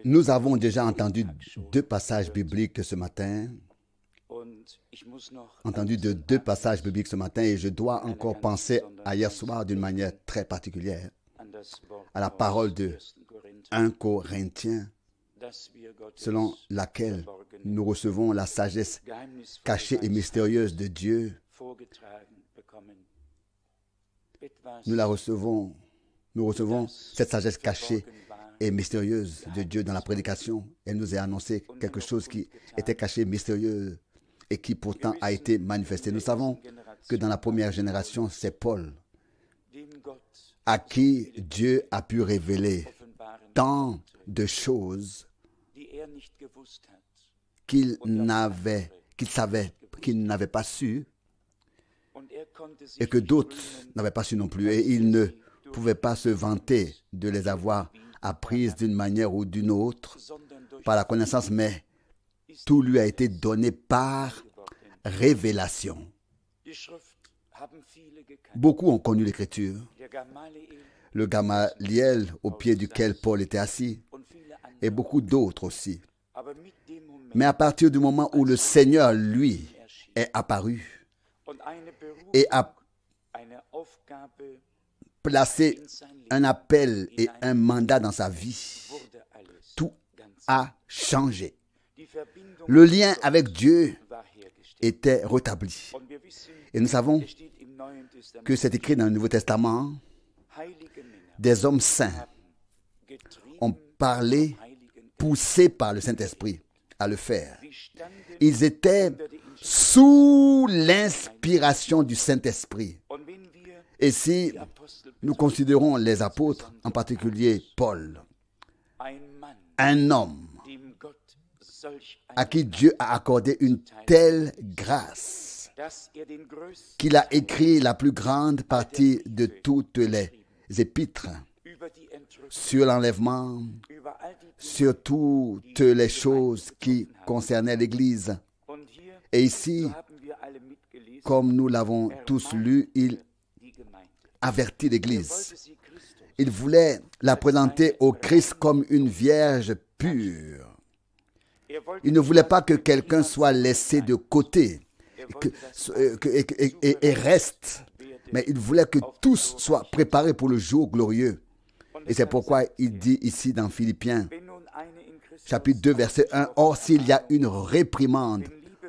Nous avons déjà entendu 2 passages bibliques ce matin. Et je dois encore penser à hier soir d'une manière très particulière, à la parole de 1 Corinthiens, selon laquelle nous recevons la sagesse cachée et mystérieuse de Dieu. Nous recevons cette sagesse cachée et mystérieuse de Dieu dans la prédication. Elle nous a annoncé quelque chose qui était caché, mystérieux, et qui pourtant a été manifesté. Nous savons que dans la première génération, c'est Paul à qui Dieu a pu révéler tant de choses qu'il n'avait pas su et que d'autres n'avaient pas su non plus. Et il ne pouvait pas se vanter de les avoir apprises d'une manière ou d'une autre par la connaissance, mais tout lui a été donné par révélation. Beaucoup ont connu l'Écriture. Le Gamaliel au pied duquel Paul était assis, et beaucoup d'autres aussi. Mais à partir du moment où le Seigneur, lui, est apparu et a placé un appel et un mandat dans sa vie, tout a changé. Le lien avec Dieu était rétabli. Et nous savons que c'est écrit dans le Nouveau Testament, des hommes saints ont parlé, poussés par le Saint-Esprit à le faire. Ils étaient sous l'inspiration du Saint-Esprit. Et si nous considérons les apôtres, en particulier Paul, un homme à qui Dieu a accordé une telle grâce qu'il a écrit la plus grande partie de toutes les épîtres sur l'enlèvement, sur toutes les choses qui concernaient l'Église. Et ici, comme nous l'avons tous lu, il avertit l'Église. Il voulait la présenter au Christ comme une vierge pure. Il ne voulait pas que quelqu'un soit laissé de côté et reste, mais il voulait que tous soient préparés pour le jour glorieux. Et c'est pourquoi il dit ici dans Philippiens, chapitre 2, verset 1, « Or, s'il y a une réprimande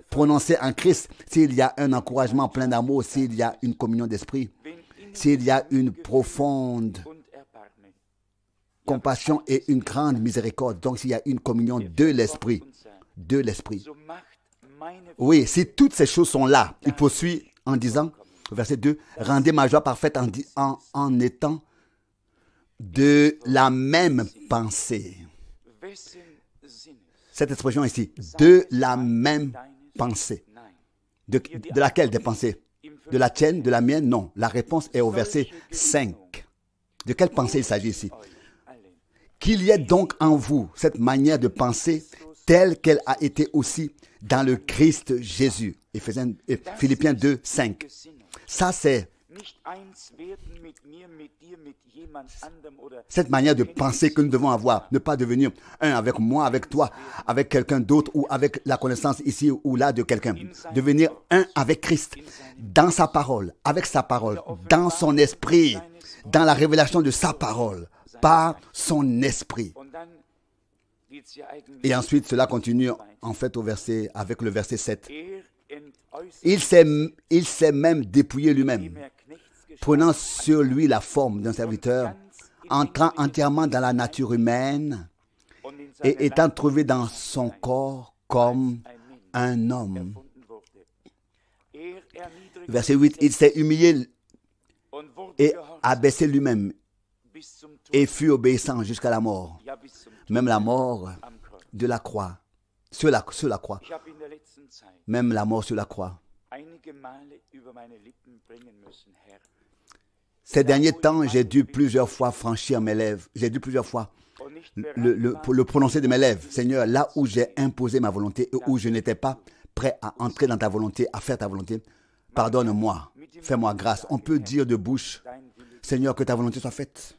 prononcée en Christ, s'il y a un encouragement plein d'amour, s'il y a une communion d'esprit, s'il y a une profonde compassion et une grande miséricorde, donc s'il y a une communion de l'esprit, oui, si toutes ces choses sont là, il poursuit en disant, verset 2, « Rendez ma joie parfaite en étant de la même pensée. » Cette expression ici, de la même pensée. De laquelle des pensées? De la tienne, de la mienne? Non. La réponse est au verset 5. De quelle pensée il s'agit ici? Qu'il y ait donc en vous cette manière de penser telle qu'elle a été aussi dans le Christ Jésus. Philippiens 2, 5. Ça, c'est cette manière de penser que nous devons avoir. Ne pas devenir un avec moi, avec toi, avec quelqu'un d'autre ou avec la connaissance ici ou là de quelqu'un. Devenir un avec Christ, dans sa parole, avec sa parole, dans son esprit, dans la révélation de sa parole, par son esprit. Et ensuite, cela continue en fait avec le verset 7. Il s'est même dépouillé lui-même, prenant sur lui la forme d'un serviteur, entrant entièrement dans la nature humaine et étant trouvé dans son corps comme un homme. Verset 8, il s'est humilié et abaissé lui-même et fut obéissant jusqu'à la mort, même la mort de la croix, sur la croix, même la mort sur la croix. Ces derniers temps, j'ai dû plusieurs fois franchir mes lèvres, j'ai dû plusieurs fois le prononcer de mes lèvres. Seigneur, là où j'ai imposé ma volonté et où je n'étais pas prêt à entrer dans ta volonté, à faire ta volonté, pardonne-moi, fais-moi grâce. On peut dire de bouche, Seigneur, que ta volonté soit faite.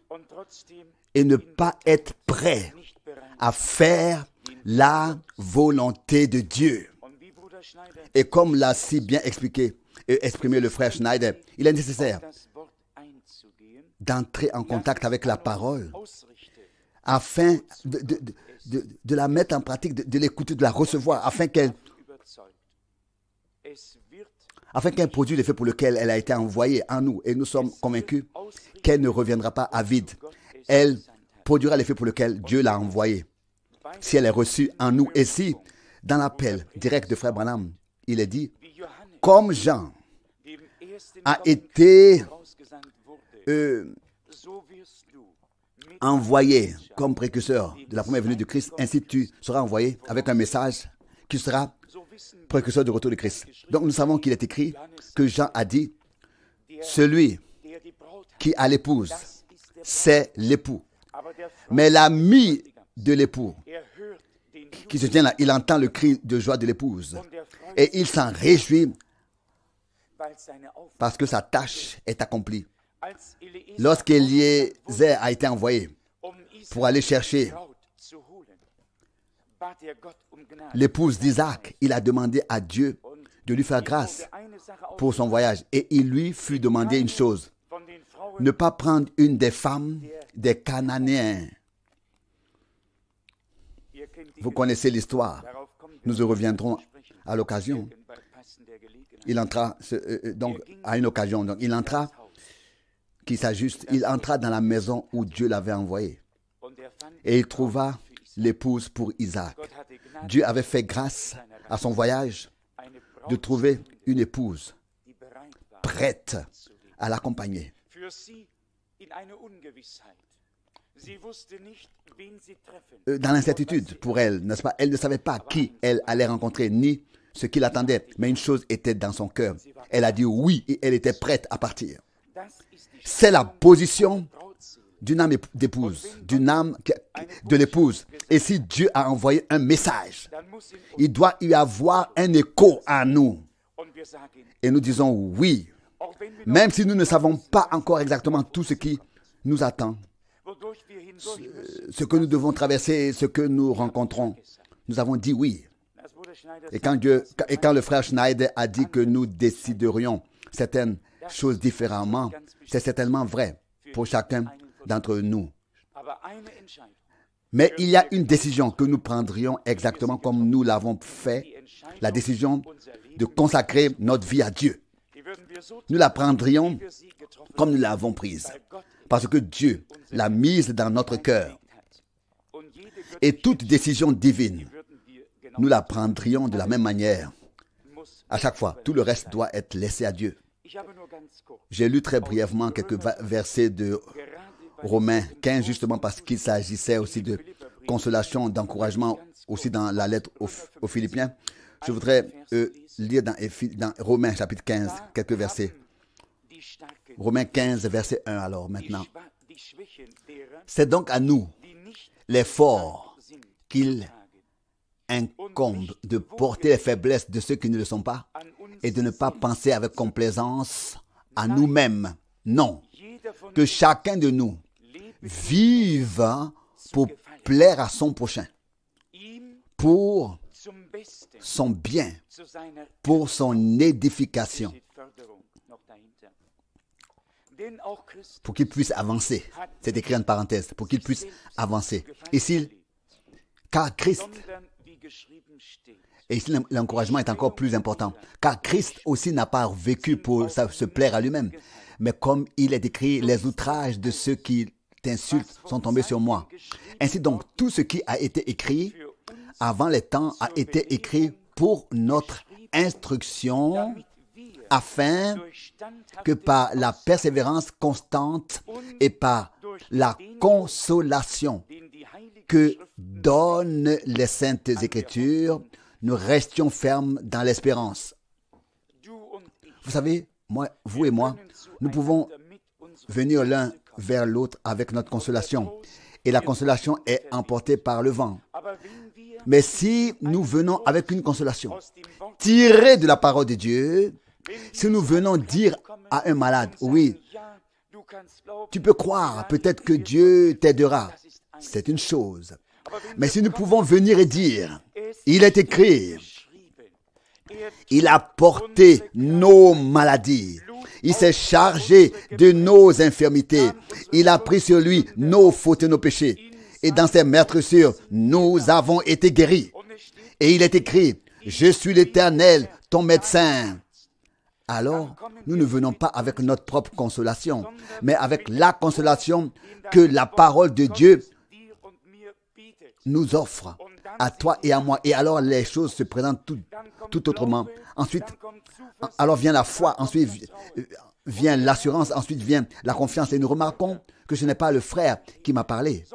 et ne pas être prêt à faire la volonté de Dieu. Et comme l'a si bien expliqué et exprimé le frère Schneider, il est nécessaire d'entrer en contact avec la parole afin de la mettre en pratique, de l'écouter, de la recevoir, afin qu'elle produise l'effet pour lequel elle a été envoyée en nous. Et nous sommes convaincus qu'elle ne reviendra pas à vide. Elle produira l'effet pour lequel Dieu l'a envoyée. Si elle est reçue en nous, et si, dans l'appel direct de frère Branham, il est dit, comme Jean a été envoyé comme précurseur de la première venue de Christ, ainsi tu seras envoyé avec un message qui sera précurseur du retour de Christ. Donc nous savons qu'il est écrit que Jean a dit, celui qui a l'épouse, c'est l'époux. Mais l'ami de l'époux, qui se tient là, il entend le cri de joie de l'épouse et il s'en réjouit parce que sa tâche est accomplie. Lorsqu'Eliezer a été envoyé pour aller chercher l'épouse d'Isaac, il a demandé à Dieu de lui faire grâce pour son voyage. Et il lui fut demandé une chose, ne pas prendre une des femmes des Cananéens. Vous connaissez l'histoire. Nous y reviendrons à l'occasion. Il entra donc à une occasion. Donc il entra, qui s'ajuste, il entra dans la maison où Dieu l'avait envoyé. Et il trouva l'épouse pour Isaac. Dieu avait fait grâce à son voyage de trouver une épouse prête à l'accompagner. Dans l'incertitude pour elle, n'est-ce pas? Elle ne savait pas qui elle allait rencontrer, ni ce qui l'attendait. Mais une chose était dans son cœur. Elle a dit oui et elle était prête à partir. C'est la position d'une âme d'épouse, d'une âme de l'épouse. Et si Dieu a envoyé un message, il doit y avoir un écho à nous. Et nous disons oui, même si nous ne savons pas encore exactement tout ce qui nous attend, ce que nous devons traverser, ce que nous rencontrons. Nous avons dit oui. Et quand le frère Schneider a dit que nous déciderions certaines choses différemment, c'est certainement vrai pour chacun d'entre nous. Mais il y a une décision que nous prendrions exactement comme nous l'avons fait, la décision de consacrer notre vie à Dieu. Nous la prendrions comme nous l'avons prise, parce que Dieu l'a mise dans notre cœur. Et toute décision divine, nous la prendrions de la même manière. À chaque fois, tout le reste doit être laissé à Dieu. J'ai lu très brièvement quelques versets de Romains 15, justement parce qu'il s'agissait aussi de consolation, d'encouragement, aussi dans la lettre aux Philippiens. Je voudrais lire dans Romains chapitre 15, quelques versets. Romains 15, verset 1 alors maintenant. C'est donc à nous, les forts, qu'il incombe de porter les faiblesses de ceux qui ne le sont pas et de ne pas penser avec complaisance à nous-mêmes. Non, que chacun de nous vive pour plaire à son prochain, pour son bien, pour son édification, pour qu'il puisse avancer. C'est écrit en parenthèse, pour qu'il puisse avancer. Ici, car Christ, et ici l'encouragement est encore plus important, car Christ aussi n'a pas vécu pour se plaire à lui-même, mais comme il est écrit, les outrages de ceux qui t'insultent sont tombés sur moi. Ainsi donc, tout ce qui a été écrit avant les temps a été écrit pour notre instruction, afin que par la persévérance constante et par la consolation que donnent les Saintes Écritures, nous restions fermes dans l'espérance. Vous savez, vous et moi, nous pouvons venir l'un vers l'autre avec notre consolation. Et la consolation est emportée par le vent. Mais si nous venons avec une consolation tirée de la parole de Dieu, si nous venons dire à un malade, oui, Tu peux croire peut-être que Dieu t'aidera. C'est une chose. Mais si nous pouvons venir et dire, il est écrit, il a porté nos maladies. Il s'est chargé de nos infirmités. Il a pris sur lui nos fautes et nos péchés. Et dans ses meurtrissures, nous avons été guéris. Et il est écrit, je suis l'Éternel, ton médecin. Alors, nous ne venons pas avec notre propre consolation, mais avec la consolation que la parole de Dieu nous offre à toi et à moi. Et alors, les choses se présentent tout autrement. Ensuite, alors vient la foi, ensuite vient l'assurance, ensuite vient la confiance. Et nous remarquons que ce n'est pas le frère qui m'a parlé,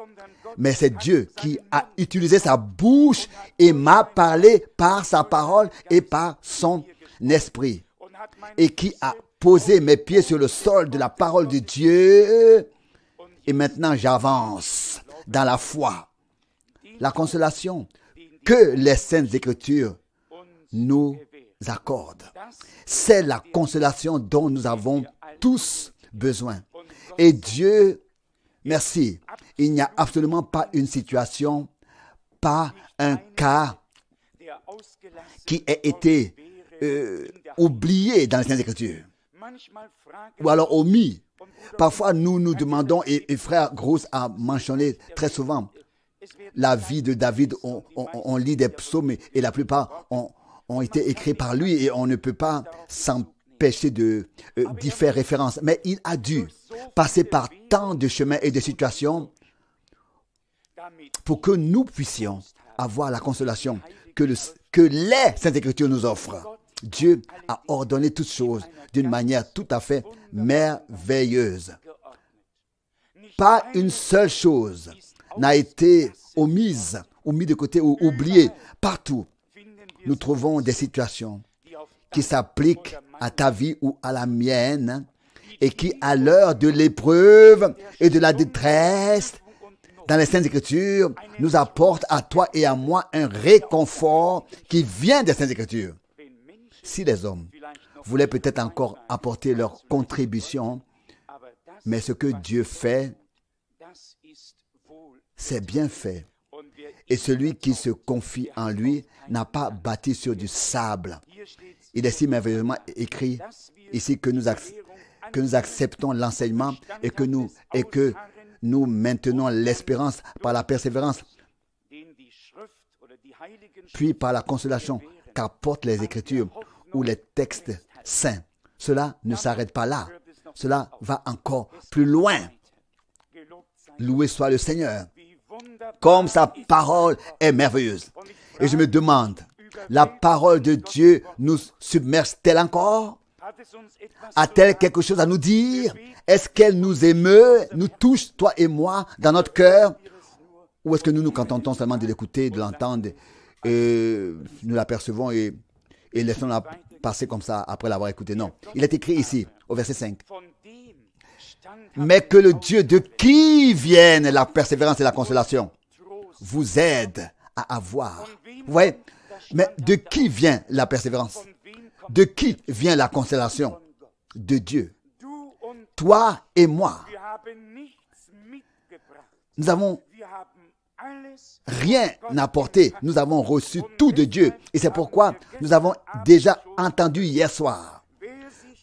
mais c'est Dieu qui a utilisé sa bouche et m'a parlé par sa parole et par son esprit. Et qui a posé mes pieds sur le sol de la parole de Dieu. Et maintenant, j'avance dans la foi. La consolation que les Saintes Écritures nous accordent. C'est la consolation dont nous avons tous besoin. Et Dieu, merci, il n'y a absolument pas une situation, pas un cas qui ait été oublié dans les Saintes Écritures, ou alors omis. Parfois, nous nous demandons, et frère Gross a mentionné très souvent, la vie de David, on lit des psaumes, et la plupart ont été écrits par lui, et on ne peut pas s'empêcher d'y faire référence. Mais il a dû passer par tant de chemins et de situations pour que nous puissions avoir la consolation que les Saintes Écritures nous offrent. Dieu a ordonné toutes choses d'une manière tout à fait merveilleuse. Pas une seule chose n'a été omise, ou mise de côté, ou oubliée. Partout, nous trouvons des situations qui s'appliquent à ta vie ou à la mienne et qui, à l'heure de l'épreuve et de la détresse, dans les Saintes Écritures, nous apportent à toi et à moi un réconfort qui vient des Saintes Écritures. Si les hommes voulaient peut-être encore apporter leur contribution, mais ce que Dieu fait, c'est bien fait. Et celui qui se confie en lui n'a pas bâti sur du sable. Il est si merveilleusement écrit ici que nous acceptons l'enseignement et que nous maintenons l'espérance par la persévérance, puis par la consolation qu'apportent les Écritures ou les textes saints. Cela ne s'arrête pas là. Cela va encore plus loin. Loué soit le Seigneur. Comme sa parole est merveilleuse. Et je me demande, la parole de Dieu nous submerge-t-elle encore? A-t-elle quelque chose à nous dire? Est-ce qu'elle nous émeut, nous touche, toi et moi, dans notre cœur? Ou est-ce que nous nous contentons seulement de l'écouter, de l'entendre, et nous l'apercevons et laissons-la passer comme ça après l'avoir écouté? Non. Il est écrit ici, au verset 5. Mais que le Dieu de qui viennent la persévérance et la consolation vous aide à avoir. Vous voyez? Mais de qui vient la persévérance? De qui vient la consolation? De Dieu. Toi et moi, nous n'avons rien apporté. Nous avons reçu tout de Dieu. Et c'est pourquoi nous avons déjà entendu hier soir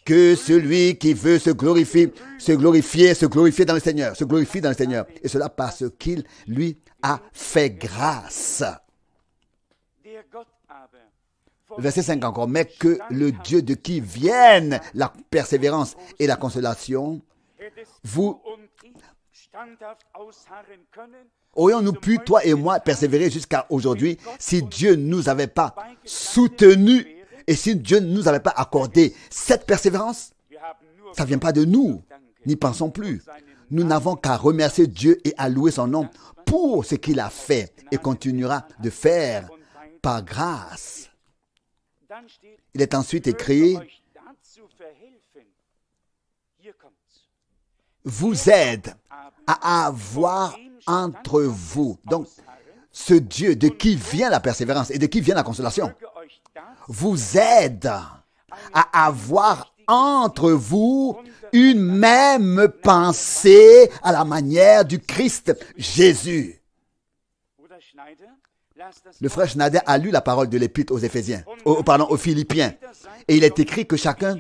que celui qui veut se glorifier dans le Seigneur, se glorifie dans le Seigneur. Et cela parce qu'il lui a fait grâce. Verset 5 encore. Mais que le Dieu de qui viennent la persévérance et la consolation, aurions-nous pu, toi et moi, persévérer jusqu'à aujourd'hui si Dieu ne nous avait pas soutenus et si Dieu ne nous avait pas accordé cette persévérance? Ça ne vient pas de nous, n'y pensons plus. Nous n'avons qu'à remercier Dieu et à louer son nom pour ce qu'il a fait et continuera de faire par grâce. Il est ensuite écrit, vous aide à avoir entre vous. Donc, ce Dieu de qui vient la persévérance et de qui vient la consolation vous aide à avoir entre vous une même pensée à la manière du Christ Jésus. Le frère Schneider a lu la parole de l'épître aux Éphésiens, aux Philippiens, et il est écrit que chacun,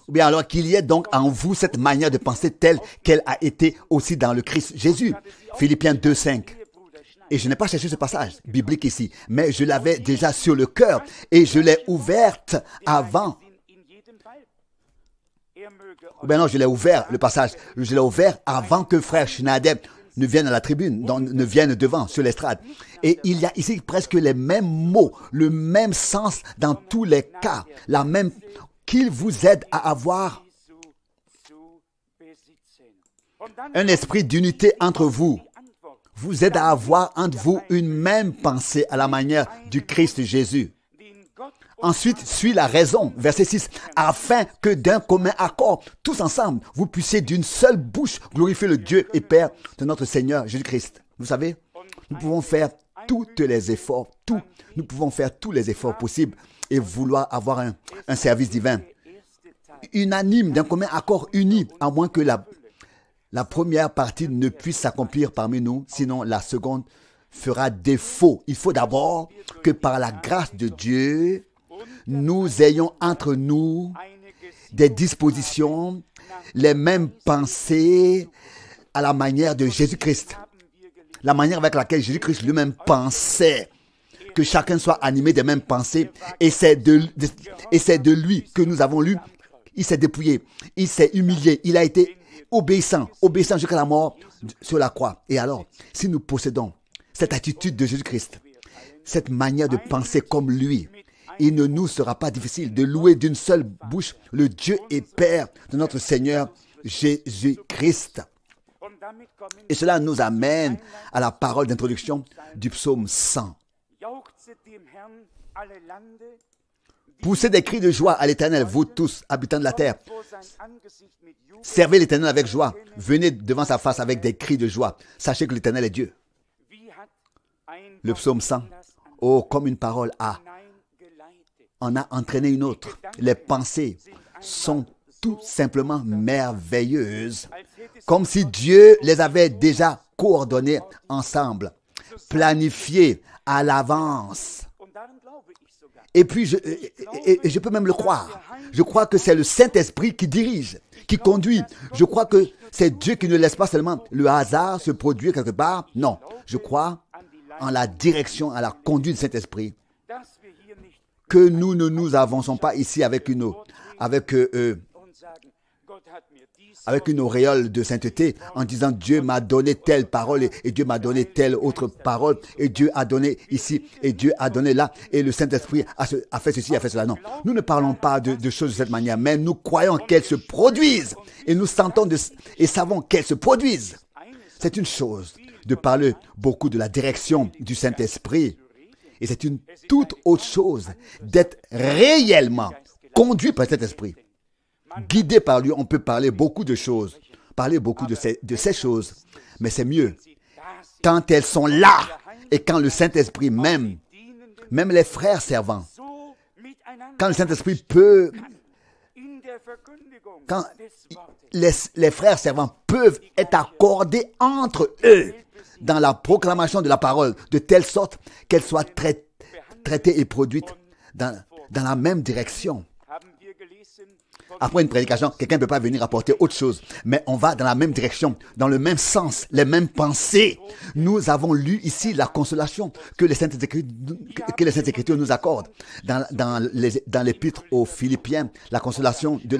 ou bien alors qu'il y ait donc en vous cette manière de penser telle qu'elle a été aussi dans le Christ Jésus. Philippiens 2,5. Et je n'ai pas cherché ce passage biblique ici, mais je l'avais déjà sur le cœur et je l'ai ouverte avant. Ou bien non, je l'ai ouvert, le passage. Je l'ai ouvert avant que frère Schneider ne vienne à la tribune, ne vienne devant, sur l'estrade. Et il y a ici presque les mêmes mots, le même sens dans tous les cas, la même, qu'il vous aide à avoir un esprit d'unité entre vous. Vous aide à avoir entre vous une même pensée à la manière du Christ Jésus. Ensuite, suit la raison, verset 6, afin que d'un commun accord, tous ensemble, vous puissiez d'une seule bouche glorifier le Dieu et Père de notre Seigneur Jésus-Christ. Vous savez, nous pouvons faire tous les efforts, nous pouvons faire tous les efforts possibles et vouloir avoir un service divin unanime, d'un commun accord uni, à moins que la première partie ne puisse s'accomplir parmi nous, sinon la seconde fera défaut. Il faut d'abord que par la grâce de Dieu, nous ayons entre nous des dispositions, les mêmes pensées à la manière de Jésus-Christ. La manière avec laquelle Jésus-Christ lui-même pensait, que chacun soit animé des mêmes pensées, et c'est de lui que nous avons lu. Il s'est dépouillé, il s'est humilié, il a été obéissant jusqu'à la mort sur la croix. Et alors, si nous possédons cette attitude de Jésus-Christ, cette manière de penser comme lui, il ne nous sera pas difficile de louer d'une seule bouche le Dieu et Père de notre Seigneur Jésus-Christ. Et cela nous amène à la parole d'introduction du psaume 100. Poussez des cris de joie à l'Éternel, vous tous, habitants de la terre. Servez l'Éternel avec joie. Venez devant sa face avec des cris de joie. Sachez que l'Éternel est Dieu. Le psaume 100. Oh, comme une parole en a entraîné une autre. Les pensées sont tout simplement merveilleuses. Comme si Dieu les avait déjà coordonnées ensemble, planifiées à l'avance. Et puis, je peux même le croire. Je crois que c'est le Saint-Esprit qui dirige, qui conduit. Je crois que c'est Dieu qui ne laisse pas seulement le hasard se produire quelque part. Non, je crois en la direction, à la conduite du Saint-Esprit. Que nous ne nous avançons pas ici avec une auréole de sainteté en disant Dieu m'a donné telle parole et Dieu m'a donné telle autre parole et Dieu a donné ici et Dieu a donné là et le Saint-Esprit a fait ceci, a fait cela. Non, nous ne parlons pas de choses de cette manière, mais nous croyons qu'elles se produisent et nous sentons et savons qu'elles se produisent. C'est une chose de parler beaucoup de la direction du Saint-Esprit et c'est une toute autre chose d'être réellement conduit par cet esprit. Guidé par lui, on peut parler beaucoup de choses, parler beaucoup de ces choses, mais c'est mieux quand elles sont là et quand le Saint-Esprit même les frères servants, quand le Saint-Esprit peut, quand les frères servants peuvent être accordés entre eux dans la proclamation de la parole, de telle sorte qu'elle soit traitée et produite dans la même direction. Après une prédication, quelqu'un ne peut pas venir apporter autre chose, mais on va dans la même direction, dans le même sens, les mêmes pensées. Nous avons lu ici la consolation que les Saintes Écritures nous accordent. Dans l'épître aux Philippiens, la consolation de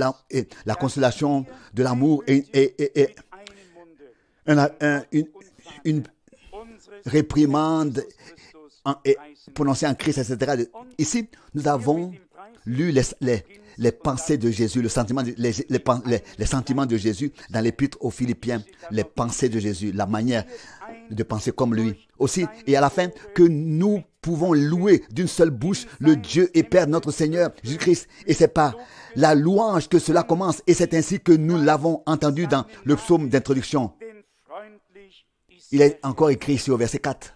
l'amour et une réprimande prononcée en Christ, etc. Ici, nous avons lu les pensées de Jésus, les sentiments de Jésus dans l'épître aux Philippiens, les pensées de Jésus, la manière de penser comme lui. Aussi, et à la fin, que nous pouvons louer d'une seule bouche le Dieu et Père de notre Seigneur Jésus-Christ. Et c'est par la louange que cela commence. Et c'est ainsi que nous l'avons entendu dans le psaume d'introduction. Il est encore écrit ici au verset 4.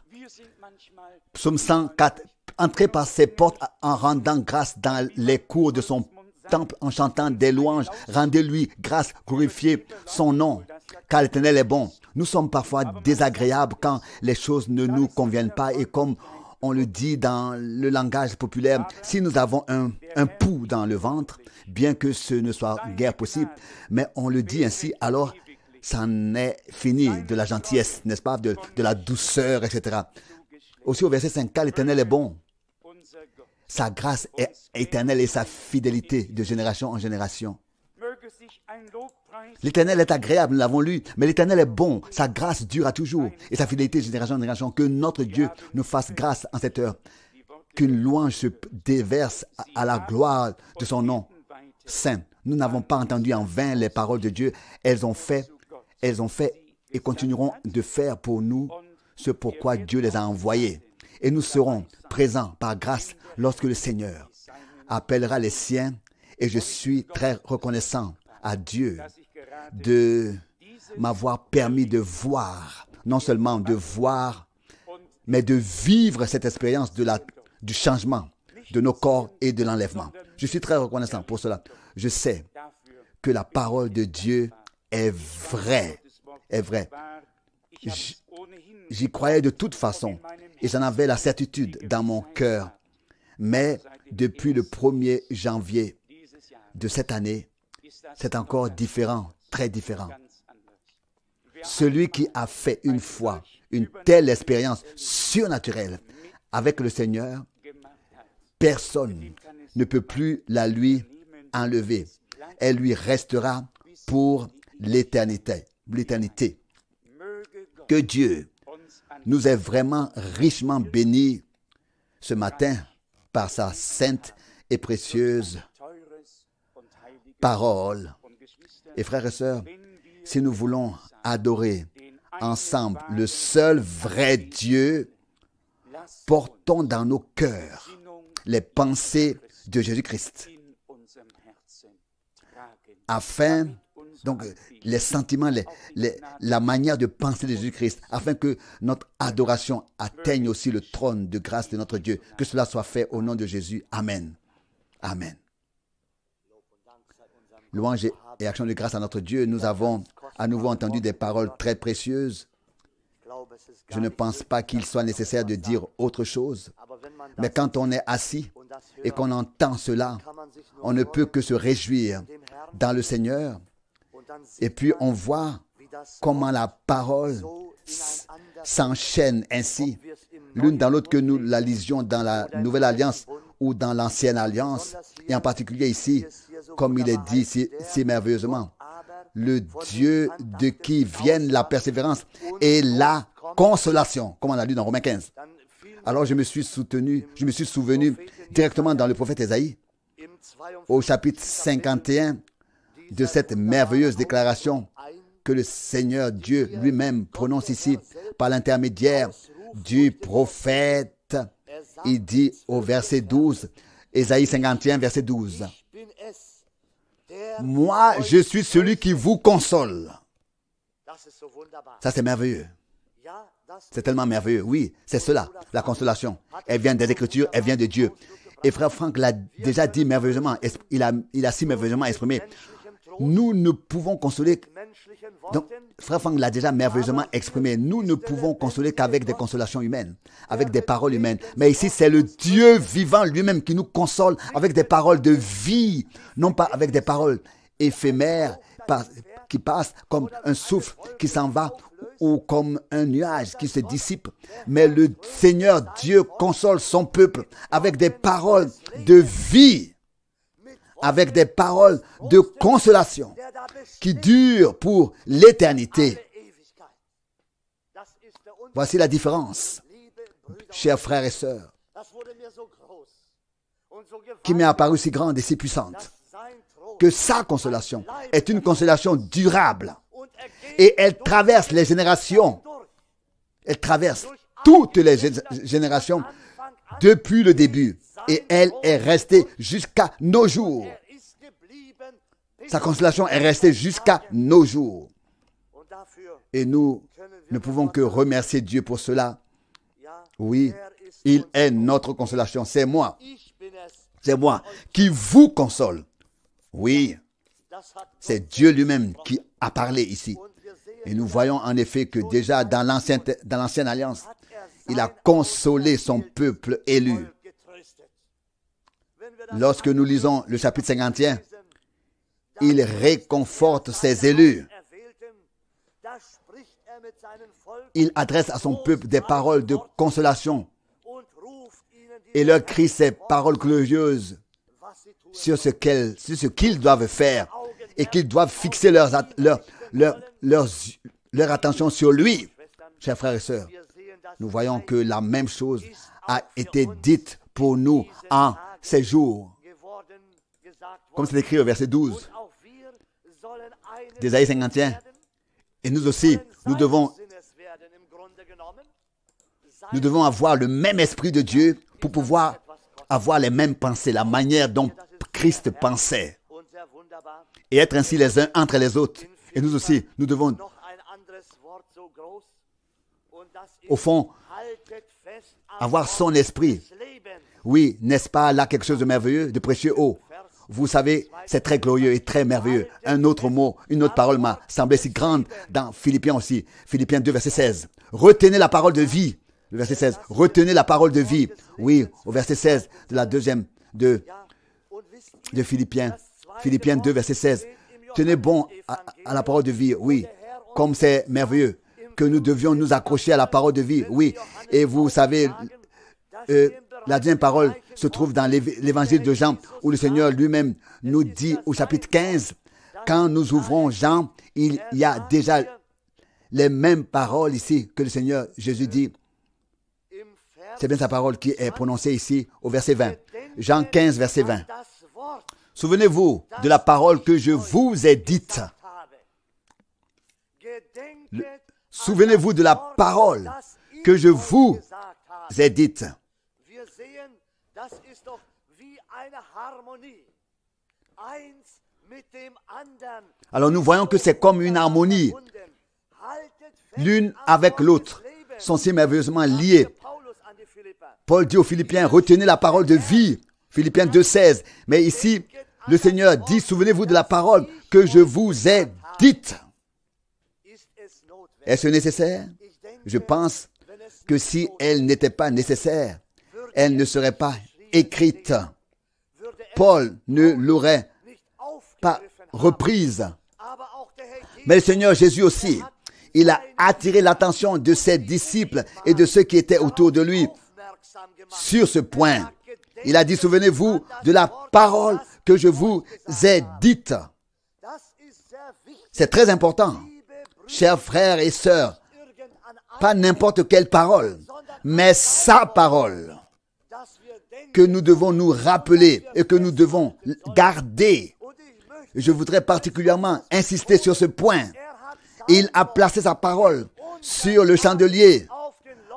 Psaume 104, Entrez par ses portes en rendant grâce dans les cours de son temple, en chantant des louanges. Rendez-lui grâce, glorifiez son nom, car l'Éternel est bon. Nous sommes parfois désagréables quand les choses ne nous conviennent pas et comme on le dit dans le langage populaire, si nous avons un pouls dans le ventre, bien que ce ne soit guère possible, mais on le dit ainsi, alors ça en est fini de la gentillesse, n'est-ce pas, de la douceur, etc. Aussi au verset 5, car l'Éternel est bon. Sa grâce est éternelle et sa fidélité de génération en génération. L'Éternel est agréable, nous l'avons lu, mais l'Éternel est bon, sa grâce dure à toujours et sa fidélité de génération en génération. Que notre Dieu nous fasse grâce en cette heure, qu'une louange se déverse à la gloire de son nom saint. Nous n'avons pas entendu en vain les paroles de Dieu, elles ont fait et continueront de faire pour nous ce pourquoi Dieu les a envoyées. Et nous serons présents par grâce lorsque le Seigneur appellera les siens. Et je suis très reconnaissant à Dieu de m'avoir permis de voir, non seulement de voir, mais de vivre cette expérience du changement de nos corps et de l'enlèvement. Je suis très reconnaissant pour cela. Je sais que la parole de Dieu est vraie. Est vraie. J'y croyais de toute façon et j'en avais la certitude dans mon cœur. Mais depuis le 1er janvier de cette année, c'est encore différent, très différent. Celui qui a fait une fois une telle expérience surnaturelle avec le Seigneur, personne ne peut plus la lui enlever. Elle lui restera pour l'éternité. Que Dieu nous ait vraiment richement bénis ce matin par sa sainte et précieuse parole. Et frères et sœurs, si nous voulons adorer ensemble le seul vrai Dieu, portons dans nos cœurs les pensées de Jésus-Christ, afin, donc les sentiments, la manière de penser de Jésus-Christ, afin que notre adoration atteigne aussi le trône de grâce de notre Dieu. Que cela soit fait au nom de Jésus. Amen. Amen. Louange et action de grâce à notre Dieu. Nous avons à nouveau entendu des paroles très précieuses. Je ne pense pas qu'il soit nécessaire de dire autre chose. Mais quand on est assis et qu'on entend cela, on ne peut que se réjouir dans le Seigneur. Et puis on voit comment la parole s'enchaîne ainsi, l'une dans l'autre, que nous la lisions dans la Nouvelle Alliance ou dans l'Ancienne Alliance, et en particulier ici, comme il est dit si merveilleusement, le Dieu de qui viennent la persévérance et la consolation, comme on a lu dans Romains 15. Alors je me suis souvenu directement dans le prophète Ésaïe, au chapitre 51, de cette merveilleuse déclaration que le Seigneur Dieu lui-même prononce ici par l'intermédiaire du prophète. Il dit au verset 12, Ésaïe 51, verset 12, « Moi, je suis celui qui vous console. » Ça, c'est merveilleux. C'est tellement merveilleux. Oui, c'est cela, la consolation. Elle vient des Écritures, elle vient de Dieu. Et frère Franck l'a déjà dit merveilleusement, il a si merveilleusement exprimé. Nous ne pouvons consoler, donc frère Franck l'a déjà merveilleusement exprimé, nous ne pouvons consoler qu'avec des consolations humaines, avec des paroles humaines. Mais ici, c'est le Dieu vivant lui-même qui nous console avec des paroles de vie, non pas avec des paroles éphémères qui passent comme un souffle qui s'en va ou comme un nuage qui se dissipe. Mais le Seigneur Dieu console son peuple avec des paroles de vie, avec des paroles de consolation qui durent pour l'éternité. Voici la différence, chers frères et sœurs, qui m'est apparue si grande et si puissante, que sa consolation est une consolation durable et elle traverse les générations. Elle traverse toutes les générations depuis le début. Et elle est restée jusqu'à nos jours. Sa consolation est restée jusqu'à nos jours. Et nous ne pouvons que remercier Dieu pour cela. Oui, Il est notre consolation. C'est moi qui vous console. Oui, c'est Dieu lui-même qui a parlé ici. Et nous voyons en effet que déjà dans l'ancienne alliance, il a consolé son peuple élu. Lorsque nous lisons le chapitre 51, il réconforte ses élus. Il adresse à son peuple des paroles de consolation et leur crie ces paroles glorieuses sur ce qu'ils doivent faire et qu'ils doivent fixer leur attention sur lui. Chers frères et sœurs, nous voyons que la même chose a été dite pour nous en ces jours. Comme c'est écrit au verset 12 d'Ésaïe 51. Et nous aussi, nous devons avoir le même esprit de Dieu pour pouvoir avoir les mêmes pensées, la manière dont Christ pensait. Et être ainsi les uns entre les autres. Et nous aussi, nous devons, au fond, avoir son esprit. Oui, n'est-ce pas là quelque chose de merveilleux, de précieux? Oh, vous savez, c'est très glorieux et très merveilleux. Un autre mot, une autre parole m'a semblé si grande dans Philippiens aussi. Philippiens 2, verset 16. Retenez la parole de vie. Le verset 16. Retenez la parole de vie. Oui, au verset 16 de la deuxième de Philippiens. Philippiens 2, verset 16. Tenez bon à la parole de vie. Oui, comme c'est merveilleux que nous devions nous accrocher à la parole de vie. Oui, et vous savez, la deuxième parole se trouve dans l'évangile de Jean, où le Seigneur lui-même nous dit au chapitre 15, quand nous ouvrons Jean, il y a déjà les mêmes paroles ici que le Seigneur Jésus dit. C'est bien sa parole qui est prononcée ici au verset 20. Jean 15, verset 20. Souvenez-vous de la parole que je vous ai dite. Souvenez-vous de la parole que je vous ai dite. Alors nous voyons que c'est comme une harmonie. L'une avec l'autre sont si merveilleusement liées. Paul dit aux Philippiens, retenez la parole de vie. Philippiens 2,16. Mais ici, le Seigneur dit, souvenez-vous de la parole que je vous ai dite. Est-ce nécessaire? Je pense que si elle n'était pas nécessaire, elle ne serait pas écrite. Paul ne l'aurait pas reprise. Mais le Seigneur Jésus aussi, il a attiré l'attention de ses disciples et de ceux qui étaient autour de lui sur ce point. Il a dit, souvenez-vous de la parole que je vous ai dite. C'est très important, chers frères et sœurs. Pas n'importe quelle parole, mais sa parole que nous devons nous rappeler et que nous devons garder. Je voudrais particulièrement insister sur ce point. Il a placé sa parole sur le chandelier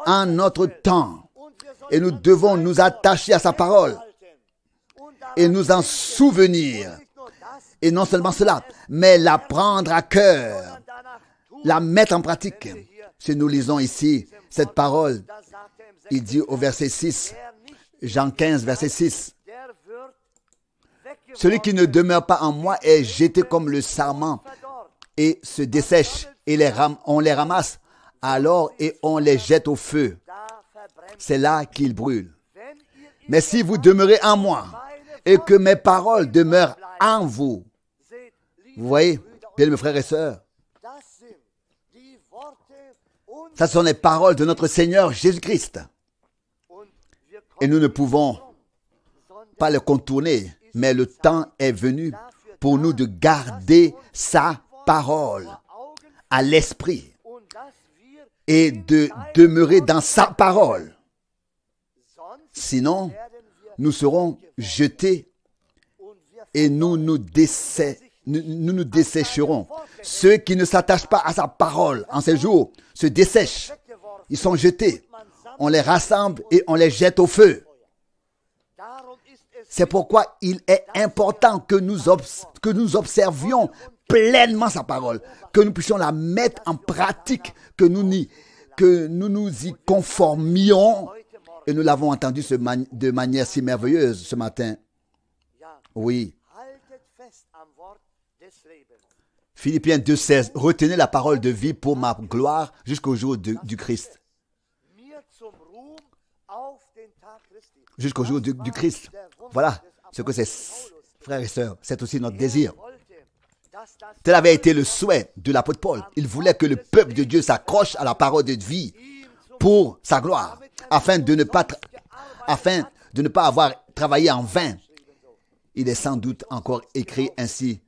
en notre temps. Et nous devons nous attacher à sa parole et nous en souvenir. Et non seulement cela, mais la prendre à cœur, la mettre en pratique. Si nous lisons ici cette parole, il dit au verset 6, Jean 15, verset 6, « Celui qui ne demeure pas en moi est jeté comme le sarment et se dessèche, et on les ramasse alors et on les jette au feu. C'est là qu'ils brûlent. Mais si vous demeurez en moi et que mes paroles demeurent en vous, vous voyez, bien mes frères et sœurs, ça sont les paroles de notre Seigneur Jésus-Christ. Et nous ne pouvons pas les contourner, mais le temps est venu pour nous de garder sa parole à l'esprit et de demeurer dans sa parole. Sinon, nous serons jetés et nous nous dessécherons. Ceux qui ne s'attachent pas à sa parole en ces jours se dessèchent. Ils sont jetés. On les rassemble et on les jette au feu. C'est pourquoi il est important que nous observions pleinement sa parole, que nous puissions la mettre en pratique, que nous nous y conformions Et nous l'avons entendu de manière si merveilleuse ce matin. Oui. Philippiens 2,16. Retenez la parole de vie pour ma gloire jusqu'au jour du Christ. Jusqu'au jour du Christ. Voilà ce que c'est, frères et sœurs. C'est aussi notre désir. Tel avait été le souhait de l'apôtre Paul. Il voulait que le peuple de Dieu s'accroche à la parole de vie pour sa gloire, afin de ne pas avoir travaillé en vain. Il est sans doute encore écrit ainsi,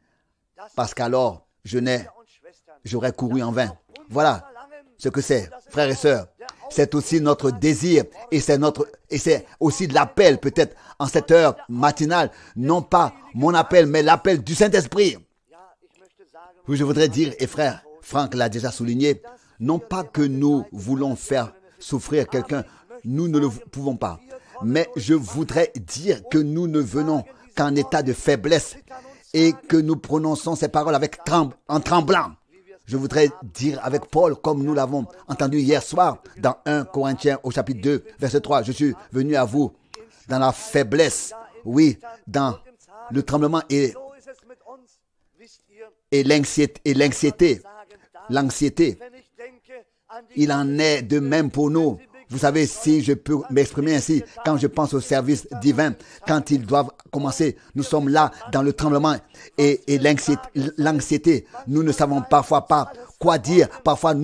parce qu'alors j'aurais couru en vain. Voilà ce que c'est, frères et sœurs. C'est aussi notre désir et c'est aussi de l'appel peut-être en cette heure matinale. Non pas mon appel, mais l'appel du Saint-Esprit. Oui, je voudrais dire, et frère Franck l'a déjà souligné, non pas que nous voulons faire souffrir quelqu'un, nous ne le pouvons pas. Mais je voudrais dire que nous ne venons qu'en état de faiblesse et que nous prononçons ces paroles en tremblant. Je voudrais dire avec Paul, comme nous l'avons entendu hier soir, dans 1 Corinthiens au chapitre 2, verset 3, je suis venu à vous dans la faiblesse, oui, dans le tremblement et l'anxiété. Il en est de même pour nous. Vous savez, si je peux m'exprimer ainsi, quand je pense au service divin, quand ils doivent commencer, nous sommes là dans le tremblement et l'anxiété. Nous ne savons parfois pas quoi dire. Parfois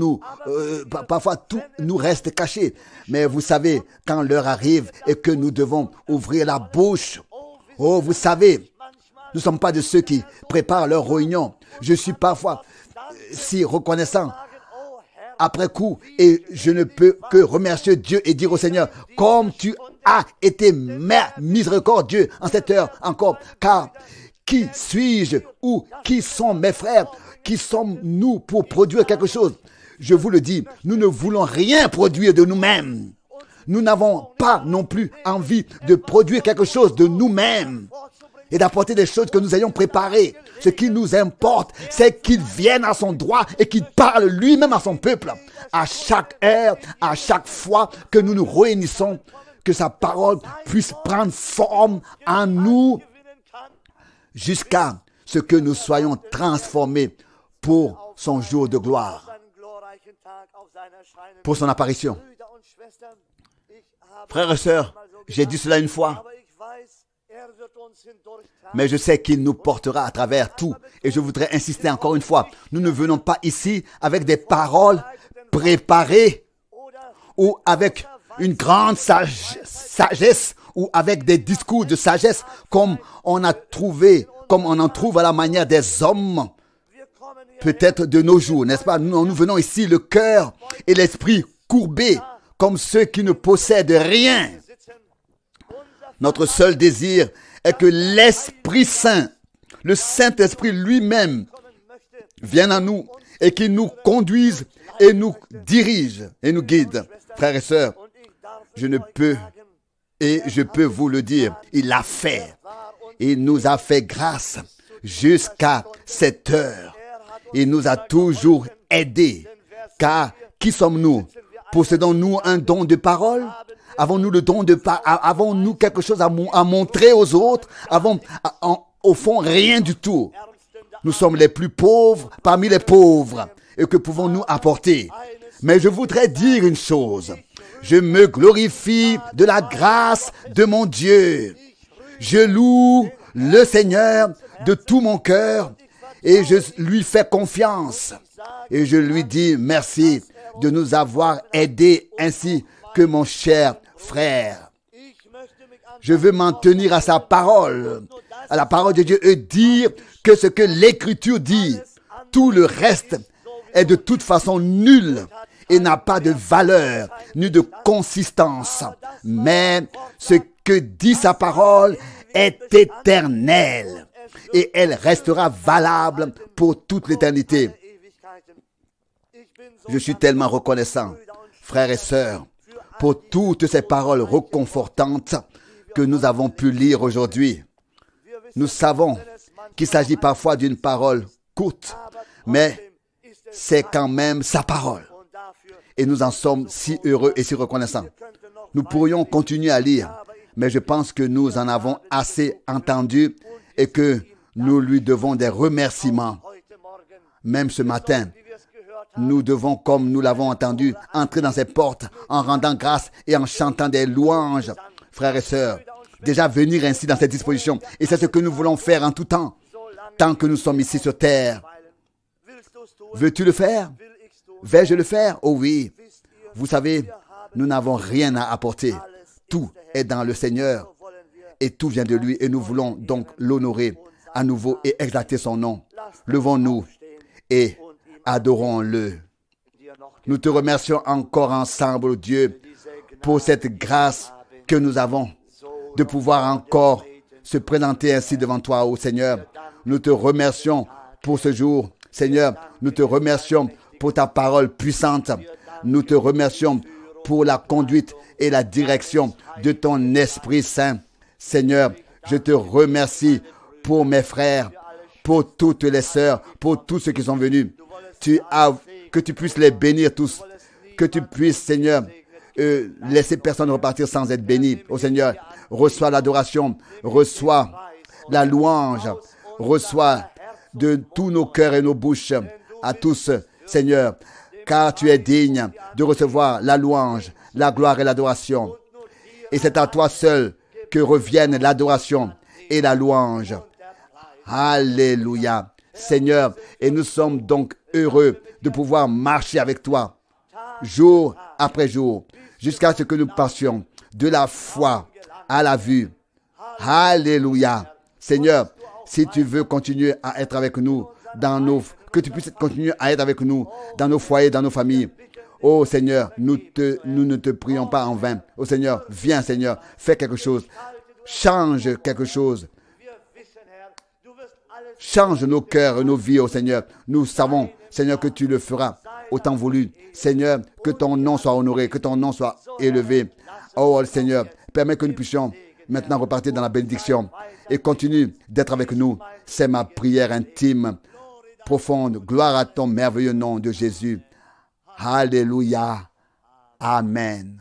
tout nous reste caché. Mais vous savez, quand l'heure arrive et que nous devons ouvrir la bouche, oh, vous savez, nous ne sommes pas de ceux qui préparent leur réunion. Je suis parfois si reconnaissant après coup, et je ne peux que remercier Dieu et dire au Seigneur, comme tu as été miséricordieux en cette heure encore, car qui suis-je ou qui sont mes frères, qui sommes-nous pour produire quelque chose? Je vous le dis, nous ne voulons rien produire de nous-mêmes. Nous n'avons pas non plus envie de produire quelque chose de nous-mêmes et d'apporter des choses que nous ayons préparées. Ce qui nous importe, c'est qu'il vienne à son droit et qu'il parle lui-même à son peuple. À chaque heure, à chaque fois que nous nous réunissons, que sa parole puisse prendre forme en nous jusqu'à ce que nous soyons transformés pour son jour de gloire, pour son apparition. Frères et sœurs, j'ai dit cela une fois, mais je sais qu'il nous portera à travers tout. Et je voudrais insister encore une fois, nous ne venons pas ici avec des paroles préparées ou avec une grande sagesse ou avec des discours de sagesse comme on en trouve à la manière des hommes, peut-être de nos jours, n'est-ce pas? Nous venons ici le cœur et l'esprit courbés comme ceux qui ne possèdent rien. Notre seul désir est que l'Esprit Saint, le Saint-Esprit lui-même, vienne à nous et qu'il nous conduise et nous dirige et nous guide. Frères et sœurs, je peux vous le dire, il l'a fait. Il nous a fait grâce jusqu'à cette heure. Il nous a toujours aidés. Car qui sommes-nous? Possédons-nous un don de parole? Avons-nous le don de avons-nous quelque chose à montrer aux autres? Au fond, rien du tout. Nous sommes les plus pauvres parmi les pauvres. Et que pouvons-nous apporter? Mais je voudrais dire une chose. Je me glorifie de la grâce de mon Dieu. Je loue le Seigneur de tout mon cœur et je lui fais confiance. Et je lui dis merci de nous avoir aidés ainsi que mon cher frère. Je veux m'en tenir à sa parole, à la parole de Dieu et dire que ce que l'Écriture dit, tout le reste est de toute façon nul et n'a pas de valeur ni de consistance. Mais ce que dit sa parole est éternel et elle restera valable pour toute l'éternité. Je suis tellement reconnaissant, frères et sœurs, pour toutes ces paroles réconfortantes que nous avons pu lire aujourd'hui. Nous savons qu'il s'agit parfois d'une parole courte, mais c'est quand même sa parole. Et nous en sommes si heureux et si reconnaissants. Nous pourrions continuer à lire, mais je pense que nous en avons assez entendu et que nous lui devons des remerciements. Même ce matin, nous devons, comme nous l'avons entendu, entrer dans ses portes en rendant grâce et en chantant des louanges, frères et sœurs. Déjà venir ainsi dans cette disposition. Et c'est ce que nous voulons faire en tout temps, tant que nous sommes ici sur terre. Veux-tu le faire? Vais-je le faire? Oh oui. Vous savez, nous n'avons rien à apporter. Tout est dans le Seigneur et tout vient de lui et nous voulons donc l'honorer à nouveau et exalter son nom. Levons-nous et adorons-le. Nous te remercions encore ensemble, Dieu, pour cette grâce que nous avons de pouvoir encore se présenter ainsi devant toi, ô Seigneur. Nous te remercions pour ce jour. Seigneur, nous te remercions pour ta parole puissante. Nous te remercions pour la conduite et la direction de ton Esprit Saint. Seigneur, je te remercie pour mes frères, pour toutes les sœurs, pour tous ceux qui sont venus. Que tu puisses les bénir tous. Que tu puisses, Seigneur, laisser personne repartir sans être béni. Ô Seigneur, reçois l'adoration, reçois la louange, reçois de tous nos cœurs et nos bouches à tous, Seigneur, car tu es digne de recevoir la louange, la gloire et l'adoration. Et c'est à toi seul que reviennent l'adoration et la louange. Alléluia. Seigneur, et nous sommes donc heureux de pouvoir marcher avec toi jour après jour jusqu'à ce que nous passions de la foi à la vue. Alléluia. Seigneur, si tu veux continuer à être avec nous que tu puisses continuer à être avec nous dans nos foyers, dans nos familles. Oh Seigneur, nous ne te prions pas en vain. Oh Seigneur, viens Seigneur, fais quelque chose. Change quelque chose. Change nos cœurs et nos vies, oh Seigneur. Nous savons, Seigneur, que tu le feras au temps voulu. Seigneur, que ton nom soit honoré, que ton nom soit élevé. Oh Seigneur, permets que nous puissions maintenant repartir dans la bénédiction et continue d'être avec nous. C'est ma prière intime, profonde. Gloire à ton merveilleux nom de Jésus. Alléluia. Amen.